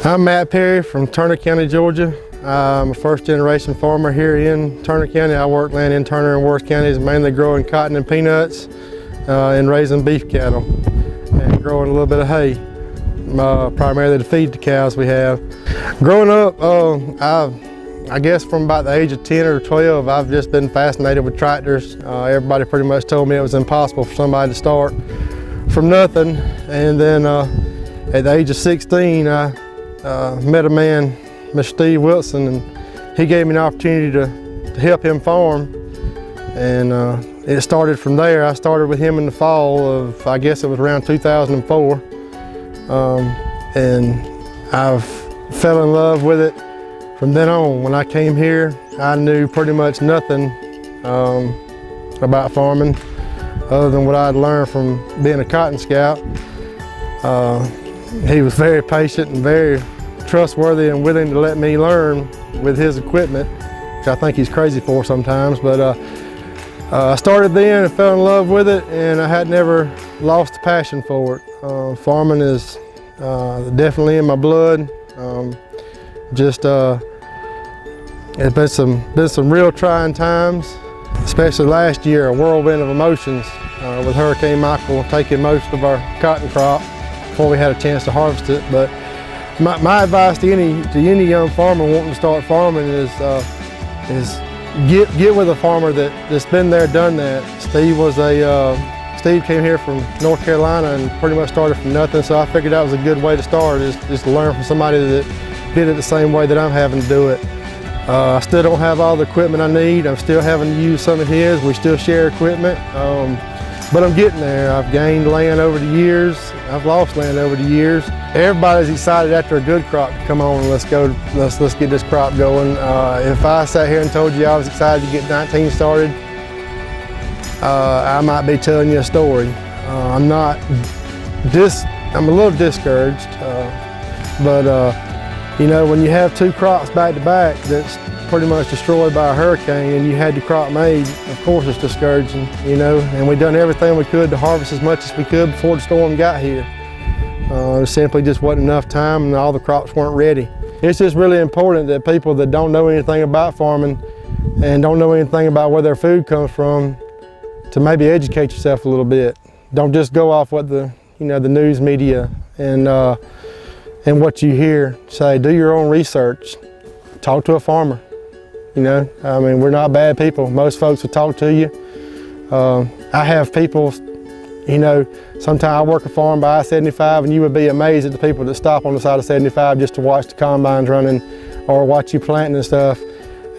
I'm Matt Perry from Turner County, Georgia. I'm a first-generation farmer here in Turner County. I work land in Turner and Worth counties, mainly growing cotton and peanuts and raising beef cattle and growing a little bit of hay, primarily to feed the cows we have. Growing up, I guess from about the age of 10 or 12, I've just been fascinated with tractors. Everybody pretty much told me it was impossible for somebody to start from nothing. And then at the age of 16, I met a man, Mr. Steve Wilson, and he gave me an opportunity to help him farm. And it started from there. I started with him in the fall of, I guess it was around 2004. And I've fell in love with it from then on. When I came here, I knew pretty much nothing about farming other than what I'd learned from being a cotton scout. He was very patient and very trustworthy and willing to let me learn with his equipment, which I think he's crazy for sometimes. But I started then and fell in love with it, and I had never lost the passion for it. Farming is definitely in my blood. It's been some real trying times, especially last year, a whirlwind of emotions with Hurricane Michael taking most of our cotton crop before we had a chance to harvest it. But my advice to any young farmer wanting to start farming is get with a farmer that's been there, done that. Steve came here from North Carolina and pretty much started from nothing, so I figured that was a good way to start, is just to learn from somebody that did it the same way that I'm having to do it. I still don't have all the equipment I need. I'm still having to use some of his. We still share equipment, but I'm getting there. I've gained land over the years. I've lost land over the years. Everybody's excited after a good crop to come on. Let's get this crop going. If I sat here and told you I was excited to get 19 started, I might be telling you a story. I'm a little discouraged, but you know, when you have two crops back to back that's pretty much destroyed by a hurricane and you had your crop made, of course it's discouraging, you know, and we done everything we could to harvest as much as we could before the storm got here. There simply just wasn't enough time and all the crops weren't ready. It's just really important that people that don't know anything about farming and don't know anything about where their food comes from to maybe educate yourself a little bit. Don't just go off what the news media and what you hear say. Do your own research. Talk to a farmer. You know, I mean, we're not bad people. Most folks will talk to you. I have people, you know, sometimes I work a farm by I-75 and you would be amazed at the people that stop on the side of 75 just to watch the combines running or watch you planting and stuff.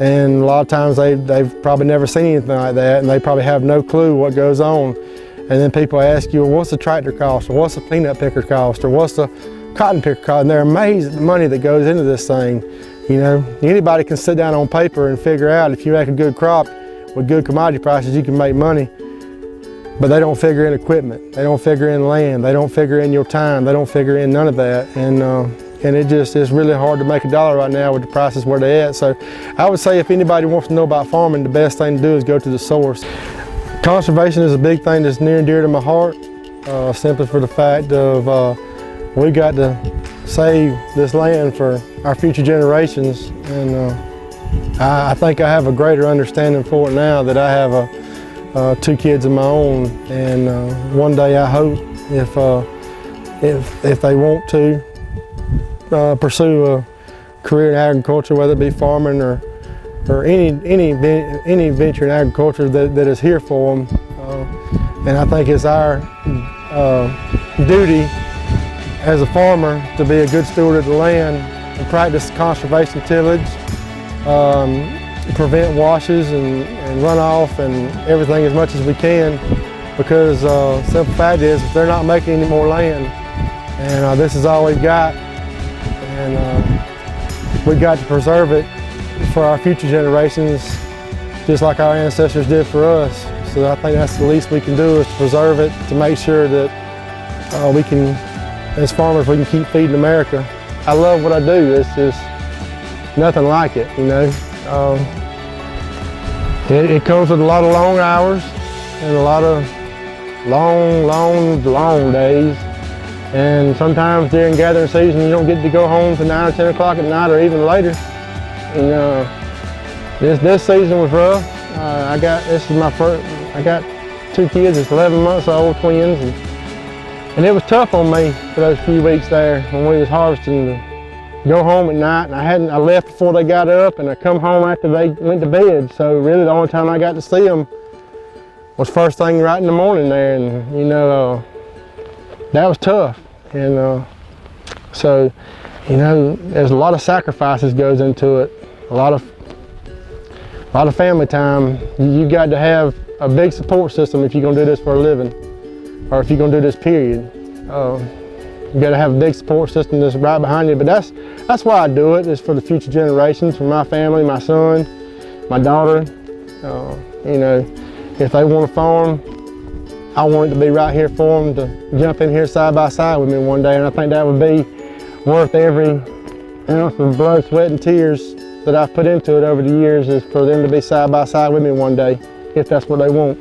And a lot of times they've probably never seen anything like that, and they probably have no clue what goes on. And then people ask you, well, what's the tractor cost, or what's the peanut picker cost, or what's the cotton picker cost? And they're amazed at the money that goes into this thing. You know, anybody can sit down on paper and figure out if you make a good crop with good commodity prices, you can make money. But they don't figure in equipment, they don't figure in land, they don't figure in your time, they don't figure in none of that. And it just is really hard to make a dollar right now with the prices where they're at. So I would say if anybody wants to know about farming, the best thing to do is go to the source. Conservation is a big thing that's near and dear to my heart, simply for the fact of we got to save this land for our future generations. And I think I have a greater understanding for it now that I have two kids of my own. And one day I hope if they want to pursue a career in agriculture, whether it be farming or any venture in agriculture that is here for them. And I think it's our duty as a farmer to be a good steward of the land and practice conservation tillage, prevent washes and runoff and everything as much as we can, because simple fact is they're not making any more land, and this is all we've got. And we've got to preserve it for our future generations, just like our ancestors did for us. So I think that's the least we can do, is to preserve it, to make sure that we can, as farmers, we can keep feeding America. I love what I do. It's just nothing like it, you know. It comes with a lot of long hours and a lot of long days. And sometimes during gathering season, you don't get to go home to 9 or 10 o'clock at night or even later. And this season was rough. I got 2 kids, it's 11 months old, twins. And it was tough on me for those few weeks there when we was harvesting to go home at night. And I left before they got up, and I come home after they went to bed. So really the only time I got to see them was first thing right in the morning there. And that was tough. And so, there's a lot of sacrifices goes into it. A lot of family time. You got to have a big support system if you're gonna do this for a living, or if you're gonna do this period. You got to have a big support system that's right behind you. But that's why I do it. It's for the future generations, for my family, my son, my daughter. If they want to farm, I want it to be right here for them to jump in here side by side with me one day. And I think that would be worth every ounce of blood, sweat, and tears that I've put into it over the years, is for them to be side by side with me one day, if that's what they want.